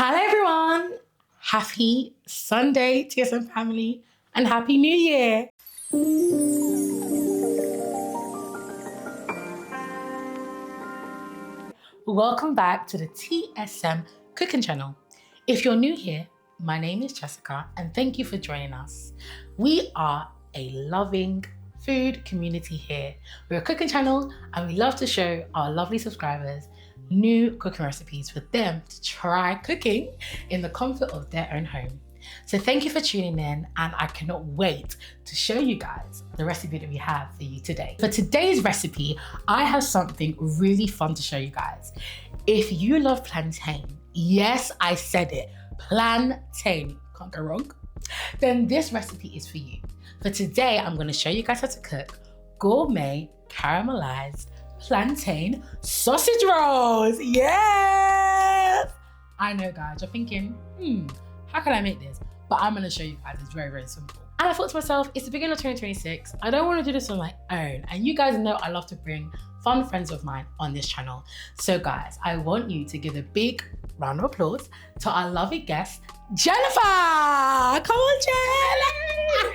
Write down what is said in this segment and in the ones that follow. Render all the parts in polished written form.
Hello everyone, happy Sunday TSM family and happy new year. Welcome back to the TSM cooking channel. If you're new here, my name is Jessica and thank you for joining us. We are a loving food community here. We're a cooking channel and we love to show our lovely subscribers new cooking recipes for them to try cooking in the comfort of their own home. So thank you for tuning in and I cannot wait to show you guys the recipe that we have for you today. For today's recipe, I have something really fun to show you guys. If you love plantain, yes, I said it, plantain, can't go wrong, then this recipe is for you. For today, I'm gonna show you guys how to cook gourmet caramelized plantain sausage rolls. Yes! I know guys, you're thinking, how can I make this? But I'm gonna show you guys, it's very, very simple. And I thought to myself, it's the beginning of 2026. I don't wanna do this on my own. And you guys know I love to bring fun friends of mine on this channel. So guys, I want you to give a big round of applause to our lovely guest, Jennifer! Come on, Jen!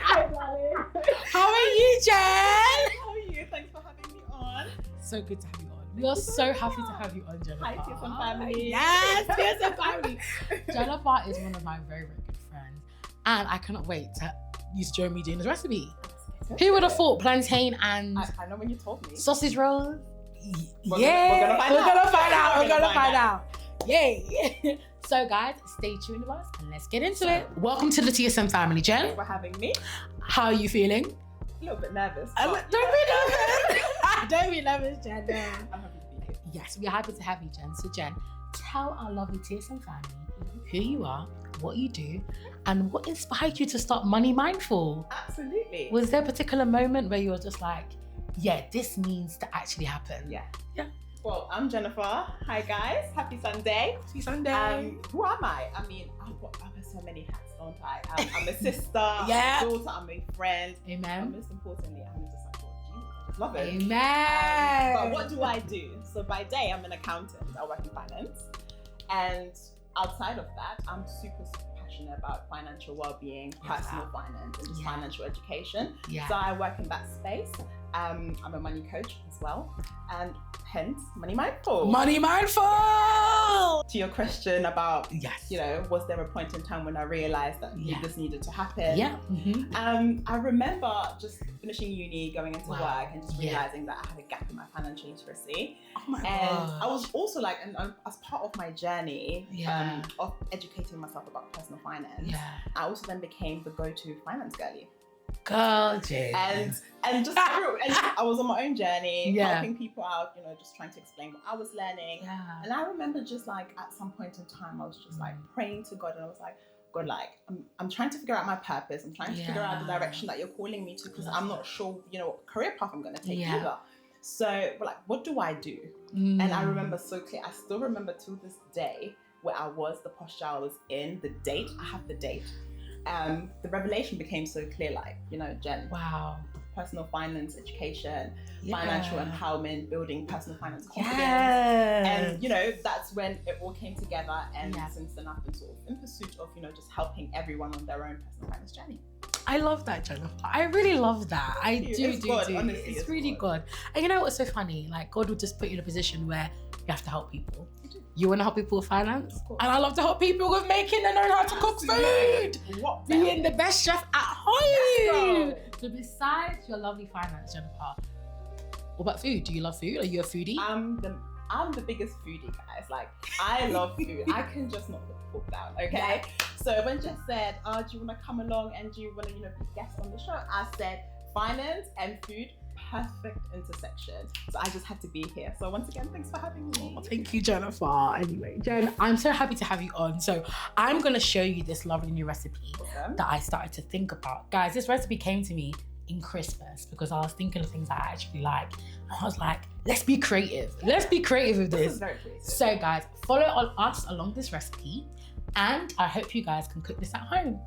Hi, darling. How are you, Jen? How are you? Thanks for having me on. So good to have you on. We are so happy to have you on, Jennifer. Hi, TSM family. Yes, TSM family. Jennifer is one of my very, very good friends. And I cannot wait to use join me doing this recipe. Who would have thought plantain and I know when you told me. sausage rolls? We're gonna find out. Yay. So guys, stay tuned with us and let's get into it. Welcome to the TSM family, Jen. Thanks for having me. How are you feeling? A little bit nervous. Don't be nervous. Don't be nervous, Jen. I'm happy to be here. Yes, we're happy to have you, Jen. So Jen, tell our lovely TSM family who you are, what you do, and what inspired you to start Money Mindful. Absolutely. Was there a particular moment where you were just like, yeah, this needs to actually happen? Yeah. Yeah. Well, I'm Jennifer. Hi guys. Happy Sunday. Happy Sunday. Who am I? I mean, I wear so many hats, don't I? I'm a sister, Yeah. I'm a daughter, I'm a friend. Amen. And most importantly, I'm a disciple of Jesus. I just love it. Amen. But what do I do? So by day, I'm an accountant. I work in finance. And outside of that, I'm super passionate about financial well-being, personal finance, and just financial education. Yeah. So I work in that space. I'm a money coach as well. And hence, Money Mindful. Money Mindful! To your question about, Yes. was there a point in time when I realized that this needed to happen? Yeah. I remember just finishing uni, going into work, and just realizing that I had a gap in my financial literacy. Oh my And God. I was also like, as part of my journey Yeah. of educating myself about personal finance, Yeah. I also then became the go-to finance girlie. Gorgeous. And just through, and I was on my own journey, Yeah. helping people out, just trying to explain what I was learning. Yeah. And I remember just like at some point in time, I was just like praying to God, and I was like, God, like I'm trying to figure out my purpose. I'm trying to figure out the direction that you're calling me to, because I'm not sure, what career path I'm going to take either. So we're like, what do I do? And I remember so clear. I still remember to this day where I was, the posture I was in, the date. I have the date. The revelation became so clear, like, Jen. Wow. Personal finance education, financial empowerment, building personal finance confidence. Yes. And that's when it all came together, and since then I've been sort of in pursuit of just helping everyone on their own personal finance journey. I love that, Jennifer. I really love that. I do. Honestly, it's really good. And you know what's so funny? Like, God will just put you in a position where you have to help people. You want to help people with finance? And I love to help people with making and knowing how to cook food. Being the best chef at home. So besides your lovely finance, Jennifer, what about food? Do you love food? Are you a foodie? I'm the biggest foodie, guys. Like, I love food. I can just not put the fork down, okay? So when Jess said, do you want to come along and do you want to, be guest on the show? I said, finance and food, perfect intersection. So I just had to be here. So once again, thanks for having me. Thank you, Jennifer. Anyway, Jen, I'm so happy to have you on. So I'm going to show you this lovely new recipe that I started to think about. Guys, this recipe came to me in Christmas because I was thinking of things I actually like. And I was like, let's be creative. Let's be creative with this. This is very creative. So guys, follow us along this recipe. And I hope you guys can cook this at home.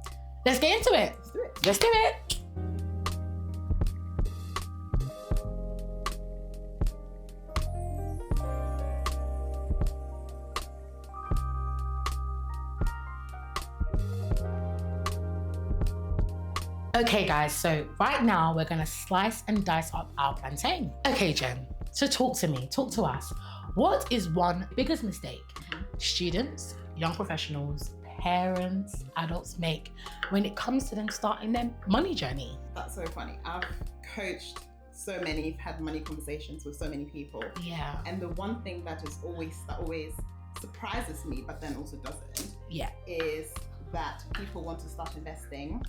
Let's get into it. Let's do it. Let's do it. Okay guys, so right now we're gonna slice and dice up our plantain. Okay Jen, so talk to us. What is one biggest mistake students, young professionals, parents, adults make when it comes to them starting their money journey? That's so funny. I've coached so many, had money conversations with so many people. Yeah. And the one thing that always surprises me, but then also doesn't, is that people want to start investing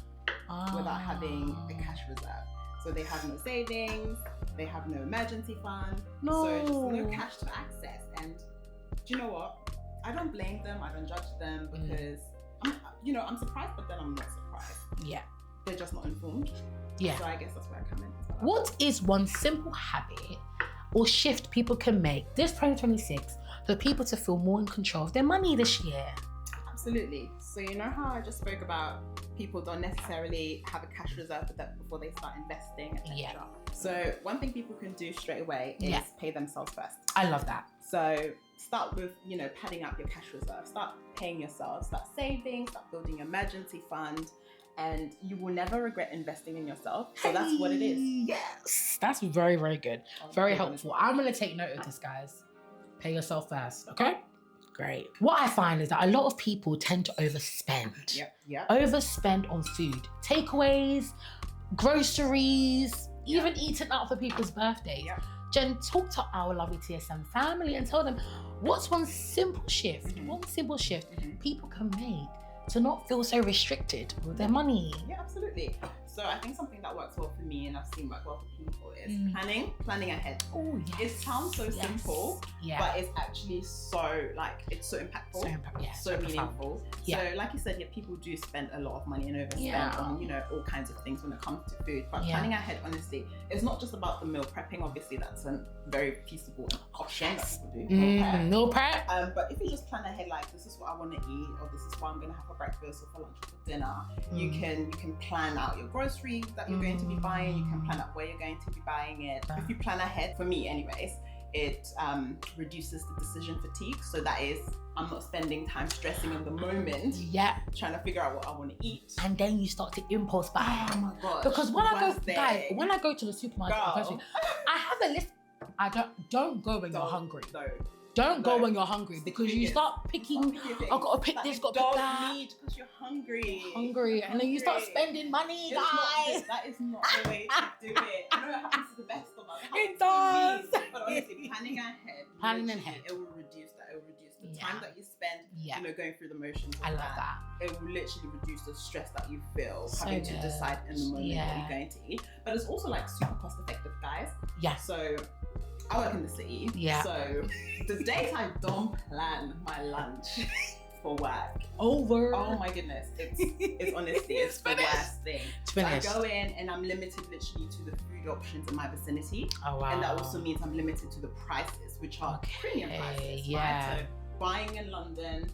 without having a cash reserve. So they have no savings, they have no emergency fund, so just no cash to access. And do you know what? I don't blame them, I don't judge them, because I'm surprised, but then I'm not surprised. Yeah. They're just not informed. Yeah. So I guess that's where I come in. What is one simple habit or shift people can make this 2026 for people to feel more in control of their money this year? Absolutely. So you know how I just spoke about people don't necessarily have a cash reserve before they start investing, etc. Yeah. So one thing people can do straight away is pay themselves first. I love that. So start with, padding up your cash reserve. Start paying yourself. Start saving. Start building an emergency fund. And you will never regret investing in yourself. So that's what it is. Yes. That's very, very good. Very helpful. I'm going to take note of this, guys. Pay yourself first, okay? Great. What I find is that a lot of people tend to overspend. Yep. Overspend on food. Takeaways, groceries, even eating out for people's birthdays. Yep. Jen, talk to our lovely TSM family and tell them what's one simple shift, people can make to not feel so restricted with their money. Yeah, absolutely. So I think something that works well for me and I've seen work well for people is planning ahead. Oh, yes. It sounds so simple, but it's actually so it's so impactful, so meaningful. So like you said, people do spend a lot of money and overspend on all kinds of things when it comes to food. But planning ahead, honestly, it's not just about the meal prepping. Obviously, that's a very feasible option that people do. Meal prep. But if you just plan ahead, like this is what I want to eat, or this is what I'm going to have for breakfast or for lunch or for dinner, you can plan out your groceries that you're going to be buying. You can plan out where you're going to be buying it. If you plan ahead, for me anyways, it reduces the decision fatigue. So that is, I'm not spending time stressing in the moment. Trying to figure out what I want to eat. And then you start to impulse buy. Oh my gosh. Because when I go to the supermarket, I have a list. Don't go when you're hungry. Don't go when you're hungry, because you start picking, I've got to pick this, got to pick that. Don't need, because you're hungry. And then you start spending money, guys. That is not the way to do it. I know it happens to the best of us. It does. But honestly, planning ahead, it will reduce that. It will reduce the time that you spend, going through the motions. I love that. It will literally reduce the stress that you feel having to decide in the moment what you're going to eat. But it's also super cost effective, guys. So I work in the city, so the days I don't plan my lunch for work, oh my goodness, it's honestly it's the worst thing. So I go in and I'm limited literally to the food options in my vicinity, and that also means I'm limited to the prices, which are premium prices. Right? So buying in London,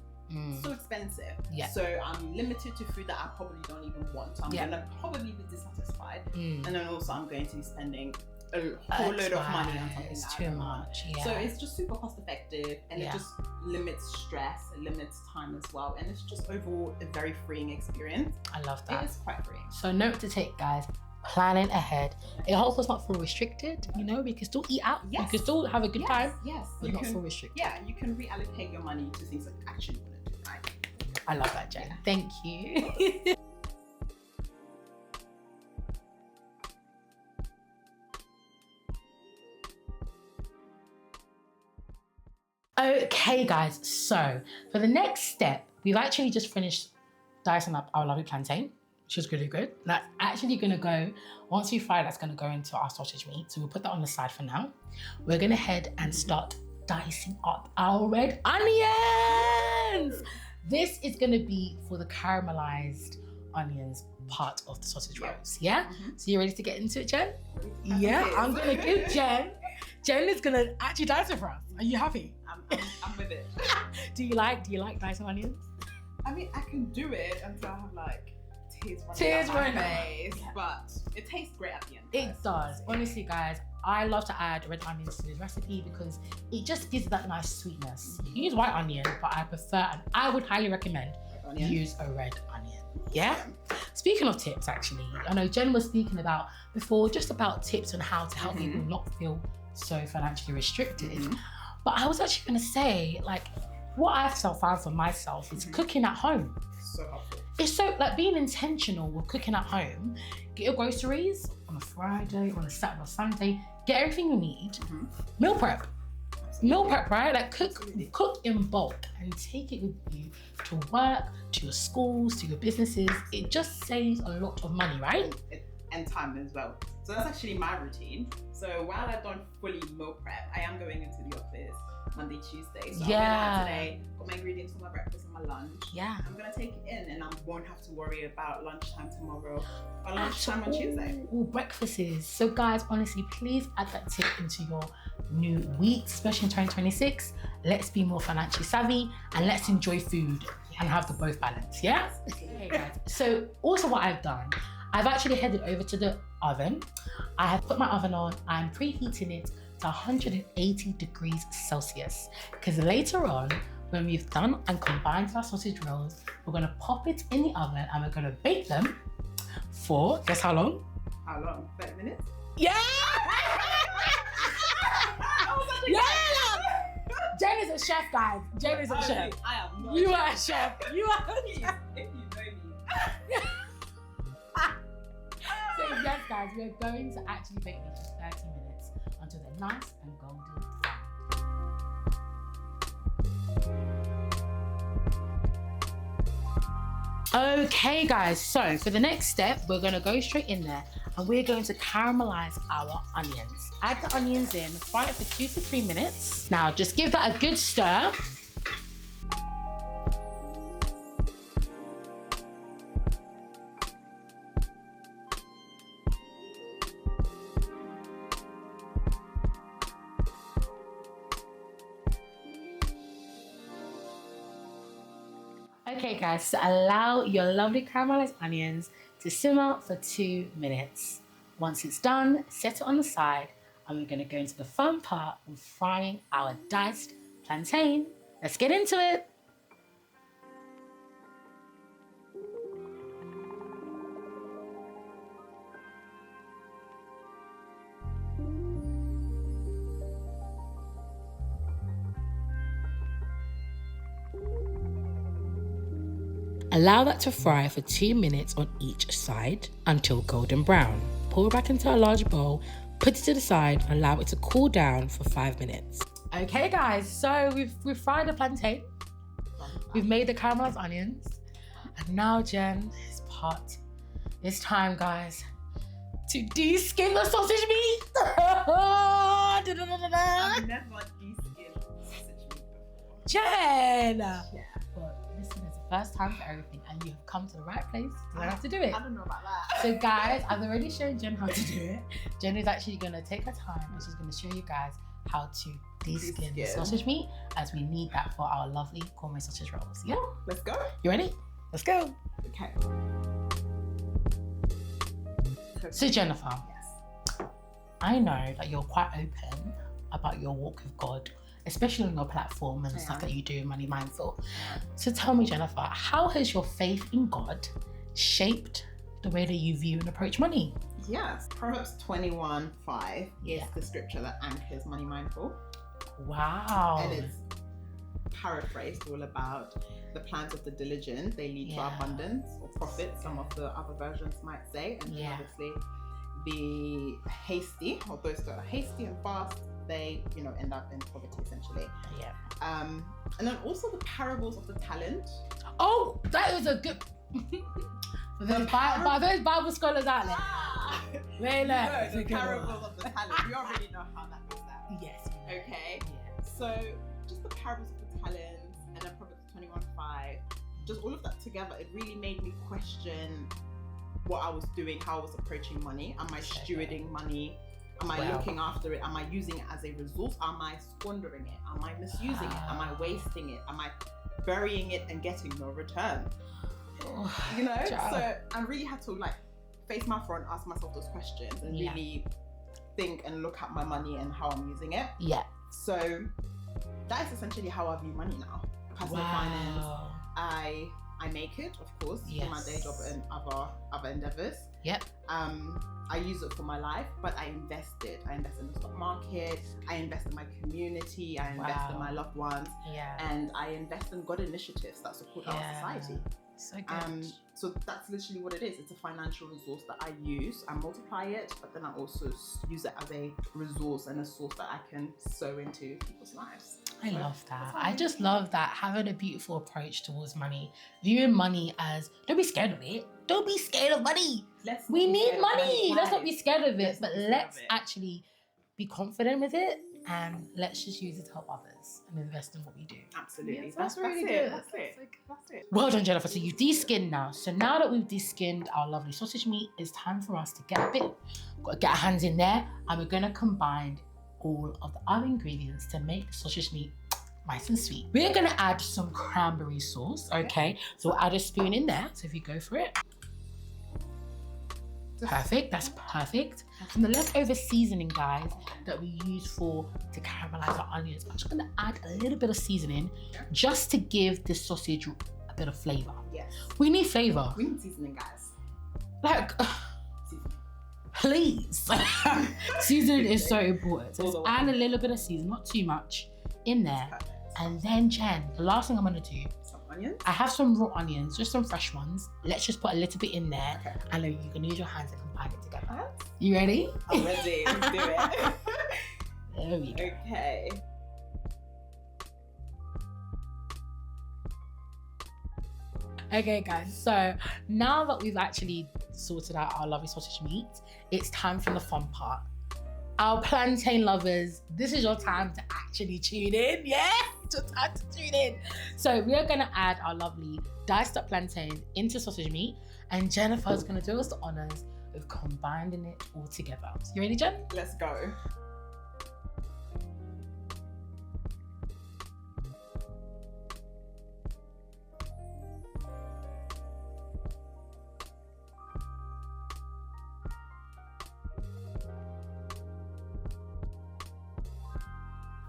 so expensive. So I'm limited to food that I probably don't even want. So I'm gonna probably be dissatisfied, and then also I'm going to be spending a whole load of money on something it's too much. So it's just super cost effective, and it just limits stress, it limits time as well, and it's just overall a very freeing experience. I love that. It is quite freeing. So note to take, guys, planning ahead. It helps us not feel restricted, we can still eat out, you can still have a good time, but not feel restricted. You can reallocate your money to things that you actually want to do, right? I love that, Jen. Thank you. Okay guys, so for the next step, we've actually just finished dicing up our lovely plantain, which is really good. That's actually gonna go, once we fry, that's gonna go into our sausage meat. So we'll put that on the side for now. We're gonna head and start dicing up our red onions. This is gonna be for the caramelized onions part of the sausage rolls, So you ready to get into it, Jen? I'm gonna give Jen is gonna actually dice it for us. Are you happy? I'm with it. Do you like dicing onions? I mean, I can do it until I have tears running down my face, but it tastes great at the end. It does. Honestly, guys, I love to add red onions to this recipe because it just gives that nice sweetness. You can use white onion, but I prefer, and I would highly recommend, use a red onion. Speaking of tips, actually, I know Jen was speaking about before just about tips on how to help people not feel so financially restricted. But I was actually going to say, like, what I've found for myself is cooking at home. So helpful. It's so, like, being intentional with cooking at home. Get your groceries on a Friday, on a Saturday or Sunday. Get everything you need. Meal prep. Meal prep, right? Like, cook in bulk and take it with you to work, to your schools, to your businesses. It just saves a lot of money, right? And time as well. So that's actually my routine. So while I don't fully meal prep, I am going into the office Monday, Tuesday. So I'm going out today, got my ingredients for my breakfast and my lunch. I'm going to take it in and I won't have to worry about lunchtime tomorrow or lunchtime on Tuesday. All breakfasts. So guys, honestly, please add that tip into your new week, especially in 2026. Let's be more financially savvy and let's enjoy food and have the both balance, yeah? Okay guys, so also what I've done, I've actually headed over to the oven. I have put my oven on, I'm preheating it to 180 degrees Celsius. Because later on, when we've done and combined our sausage rolls, we're gonna pop it in the oven and we're gonna bake them for, guess how long? How long? 30 minutes? Yeah! Yeah! Jen is a chef, guys. Jen is a chef. I am not. You are a chef. You are a chef. If you know me. So yes, guys, we're going to actually bake these for 30 minutes until they're nice and golden brown. Okay, guys. So for the next step, we're going to go straight in there and we're going to caramelize our onions. Add the onions in, fry it for 2 to 3 minutes. Now, just give that a good stir. Okay guys, so allow your lovely caramelized onions to simmer for 2 minutes. Once it's done, set it on the side and we're going to go into the fun part of frying our diced plantain. Let's get into it. Allow that to fry for 2 minutes on each side until golden brown. Pour it back into a large bowl, put it to the side, and allow it to cool down for 5 minutes. Okay guys, so we've fried the plantain, we've made the caramelized onions, and now Jen, it's time guys, to de-skin the sausage meat. I've never de-skinned sausage meat before. Jen! Yeah. But listen, it's the first time for everything and you have come to the right place to learn how to do it. I don't know about that. So guys, I've already shown Jen how to do it. Jen is actually going to take her time and she's going to show you guys how to de-skin the sausage meat, as we need that for our lovely gourmet sausage rolls. Yeah? Let's go. You ready? Let's go. Okay. So Jennifer, yes, I know that you're quite open about your walk with God, especially on your platform and the stuff that you do, Money Mindful. So tell me, Jennifer, how has your faith in God shaped the way that you view and approach money? Yes, Proverbs 21:5 is the scripture that anchors Money Mindful. Wow. And it's paraphrased all about the plans of the diligent, they lead to abundance or profit, some of the other versions might say. And then obviously the hasty, or those that are hasty and fast, they, end up in poverty essentially. And then also the parables of the talent. Oh, that is a good for those Bible scholars out there. The parables of the talent. You already know how that goes down. Yes. Okay. Yeah. So just the parables of the talents and then Proverbs 21:5, just all of that together, it really made me question what I was doing, how I was approaching money. Am I stewarding money? Am I looking after it? Am I using it as a resource? Am I squandering it? Am I misusing it? Am I wasting it? Am I burying it and getting no return? So I really had to face my front, ask myself those questions and really think and look at my money and how I'm using it. So that is essentially how I view money now. Personal finance. I I make it, of course, for my day job and other endeavors. Yep. I use it for my life, but I invest it. I invest in the stock market. I invest in my community. I invest in my loved ones. Yeah. And I invest in good initiatives that support our society. So good. So that's literally what it is. It's a financial resource that I use. I multiply it, but then I also use it as a resource and a source that I can sow into people's lives. I love that. I just love that, having a beautiful approach towards money, viewing money as, don't be scared of it. Don't be scared of money. We need money. Let's not be scared of it, but let's actually be confident with it, and let's just use it to help others and invest in what we do. Absolutely. Yes, that's really good. That's it. Well done, Jennifer. So you've de-skinned now. So now that we've de-skinned our lovely sausage meat, it's time for us to get our hands in there, and we're gonna combine all of the other ingredients to make the sausage meat nice and sweet. We're gonna add some cranberry sauce, okay? So we'll add a spoon in there. So if you go for it. Perfect, that's perfect. And the leftover seasoning, guys, that we use to caramelize our onions, I'm just gonna add a little bit of seasoning just to give the sausage a bit of flavor. Yes. We need flavor. We need seasoning, guys. Like, please. Seasoning is so important. So let's add a little bit of seasoning, not too much, in there. And then, Jen, the last thing I'm gonna do, onions? I have some raw onions, just some fresh ones. Let's just put a little bit in there, and then you can use your hands and combine it together. What? You ready? I'm ready. Let's do it. There we go. Okay. Okay, guys. So now that we've actually sorted out our lovely sausage meat, it's time for the fun part. Our plantain lovers, this is your time to actually tune in. Yeah, it's your time to tune in. So we are gonna add our lovely diced up plantain into sausage meat, and Jennifer's gonna do us the honors of combining it all together. You ready, Jen? Let's go.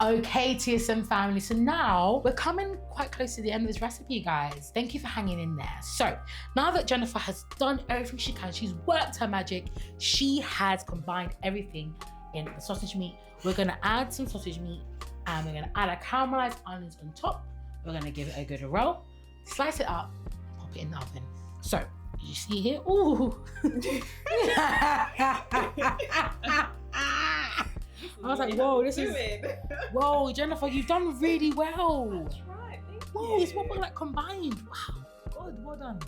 Okay, TSM family, so now we're coming quite close to the end of this recipe, guys. Thank you for hanging in there. So now that Jennifer has done everything she can, she's worked her magic, she has combined everything in the sausage meat. We're gonna add some sausage meat, and we're gonna add our caramelized onions on top. We're gonna give it a good roll, slice it up, and pop it in the oven. So you see here, ooh. I was like, whoa, whoa, Jennifer, you've done really well. That's right, thank you. Whoa, it's more like combined. Wow, good, well done.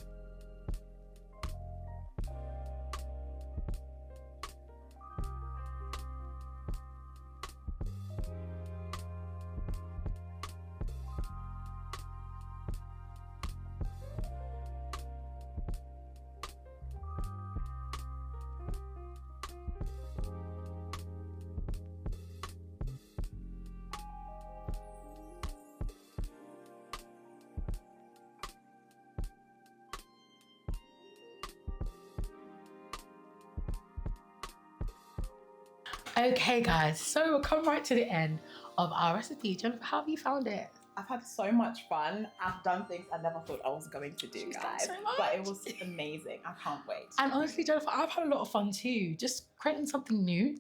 Okay, guys, so we'll come right to the end of our recipe. Jennifer, how have you found it? I've had so much fun. I've done things I never thought I was going to do, guys. So much. But it was amazing. I can't wait. And honestly, Jennifer, I've had a lot of fun too. Just creating something new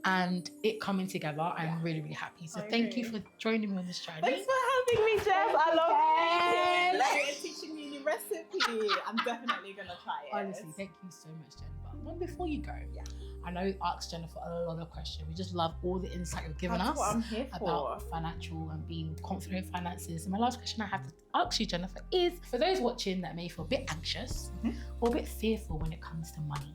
and it coming together. I'm really, really happy. So thank you for joining me on this journey. Thanks for having me, Jess. I love you. Teaching me a new recipe. I'm definitely going to try it. Honestly, thank you so much, Jennifer. One before you go, I know you asked Jennifer a lot of questions. We just love all the insight you've given us what I'm here about financial and being confident in finances. And my last question I have to ask you, Jennifer, is for those watching that may feel a bit anxious or a bit fearful when it comes to money,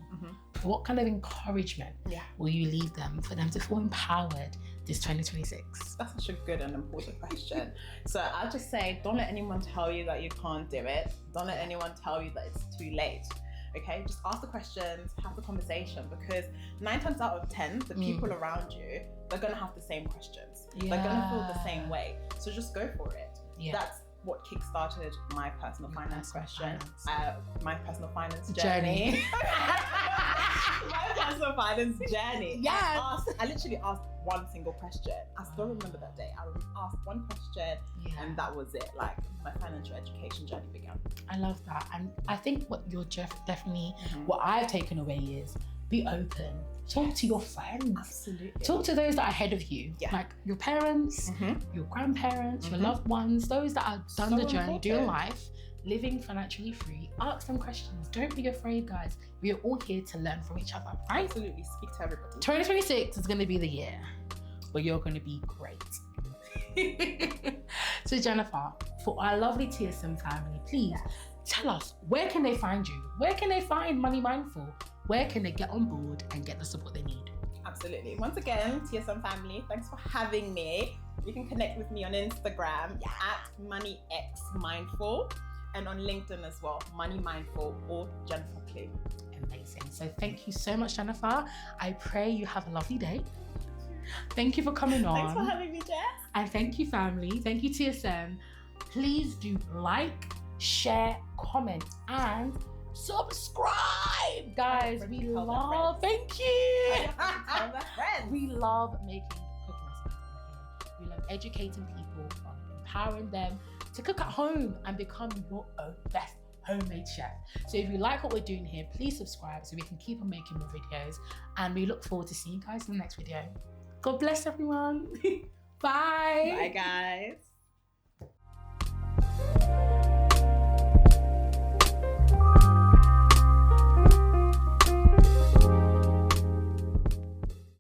what kind of encouragement will you leave them for them to feel empowered this 2026? That's such a good and important question. So I'll just say, don't let anyone tell you that you can't do it. Don't let anyone tell you that it's too late. Okay, just ask the questions, have the conversation, because 9 times out of 10, the people around you, they're gonna have the same questions. They're gonna feel the same way. So just go for it. That's what kickstarted my personal finance question, my personal finance journey. My personal finance journey. Yes. I literally asked one single question. I still remember that day. I asked one question, and that was it. Like, my financial education journey began. I love that. And I think what you're definitely, what I've taken away is be open. Talk to your friends. Absolutely. Talk to those that are ahead of you. Yeah. Like your parents, your grandparents, your loved ones, those that have done the journey, doing life, living financially free. Ask them questions. Don't be afraid, guys. We are all here to learn from each other, right? Absolutely. Speak to everybody. 2026 is going to be the year where you're going to be great. So Jennifer, for our lovely TSM family, please tell us, where can they find you? Where can they find Money Mindful? Where can they get on board and get the support they need? Absolutely. Once again, TSM family, thanks for having me. You can connect with me on Instagram at MoneyXMindful and on LinkedIn as well, Money Mindful or Jennifer Clue. Amazing. So thank you so much, Jennifer. I pray you have a lovely day. Thank you for coming on. Thanks for having me, Jess. And thank you, family. Thank you, TSM. Please do like, share, comment, and subscribe, guys. We love. Thank you. We love making cooking recipes on here. We love educating people, on empowering them to cook at home and become your own best homemade chef. So if you like what we're doing here, please subscribe so we can keep on making more videos. And we look forward to seeing you guys in the next video. God bless everyone. Bye. Bye, guys.